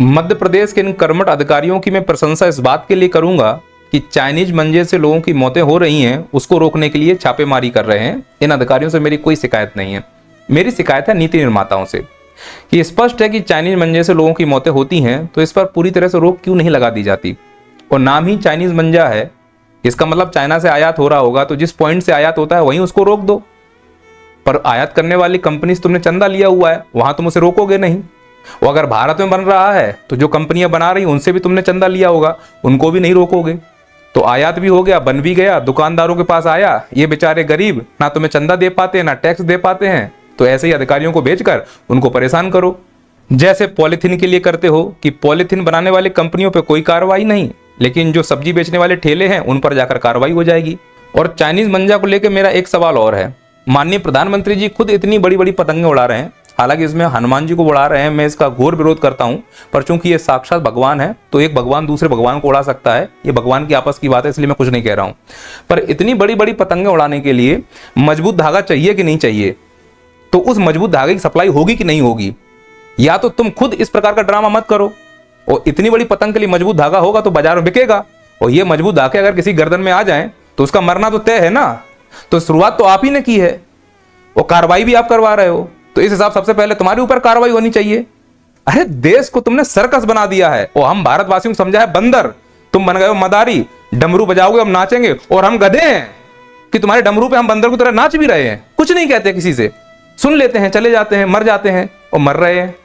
मध्य प्रदेश के इन कर्मठ अधिकारियों की मैं प्रशंसा इस बात के लिए करूंगा कि चाइनीज मंजे से लोगों की मौतें हो रही हैं, उसको रोकने के लिए छापेमारी कर रहे हैं। इन अधिकारियों से मेरी कोई शिकायत नहीं है। मेरी शिकायत है नीति निर्माताओं से कि स्पष्ट है कि चाइनीज मंजे से लोगों की मौतें होती हैं, तो इस पर पूरी तरह से रोक क्यों नहीं लगा दी जाती। और नाम ही चाइनीज मंजा है, इसका मतलब चाइना से आयात हो रहा होगा, तो जिस पॉइंट से आयात होता है वहीं उसको रोक दो। पर आयात करने वाली कंपनी से तुमने चंदा लिया हुआ है, वहां तुम उसे रोकोगे नहीं। वो अगर भारत में बन रहा है तो जो कंपनियां बना रही उनसे भी तुमने चंदा लिया होगा, उनको भी नहीं रोकोगे। तो आयात भी हो गया, बन भी गया, दुकानदारों के पास आया, ये बेचारे गरीब ना तुम्हें चंदा दे पाते हैं ना टैक्स दे पाते हैं, तो ऐसे ही अधिकारियों को भेजकर उनको परेशान करो। जैसे पॉलिथीन के लिए करते हो कि पॉलिथीन बनाने वाली कंपनियों पर कोई कार्रवाई नहीं, लेकिन जो सब्जी बेचने वाले ठेले हैं उन पर जाकर कार्रवाई हो जाएगी। और चाइनीज मंजा को लेकर मेरा एक सवाल और है। माननीय प्रधानमंत्री जी खुद इतनी बड़ी बड़ी पतंगें उड़ा रहे हैं, हालांकि इसमें हनुमान जी को उड़ा रहे हैं, मैं इसका घोर विरोध करता हूं, पर चूंकि ये साक्षात भगवान है तो एक भगवान दूसरे भगवान को उड़ा सकता है, ये भगवान की आपस की बात है, इसलिए मैं कुछ नहीं कह रहा हूं। पर इतनी बड़ी बड़ी पतंगें उड़ाने के लिए मजबूत धागा चाहिए कि नहीं चाहिए, तो उस मजबूत धागे की सप्लाई होगी कि नहीं होगी, या तो तुम खुद इस प्रकार का ड्रामा मत करो। और इतनी बड़ी पतंग के लिए मजबूत धागा होगा तो बाजार में बिकेगा, और ये मजबूत धागे अगर किसी गर्दन में आ जाए तो उसका मरना तो तय है ना। तो शुरुआत तो आप ही ने की है, वो कार्रवाई भी आप करवा रहे हो, तो इस हिसाब सबसे पहले तुम्हारे ऊपर कार्रवाई होनी चाहिए। अरे देश को तुमने सर्कस बना दिया है, और हम भारतवासियों को समझा है बंदर। तुम बन गए हो मदारी, डमरू बजाओगे हम नाचेंगे, और हम गधे हैं कि तुम्हारे डमरू पे हम बंदर की तरह नाच भी रहे हैं, कुछ नहीं कहते किसी से, सुन लेते हैं, चले जाते हैं, मर जाते हैं और मर रहे हैं।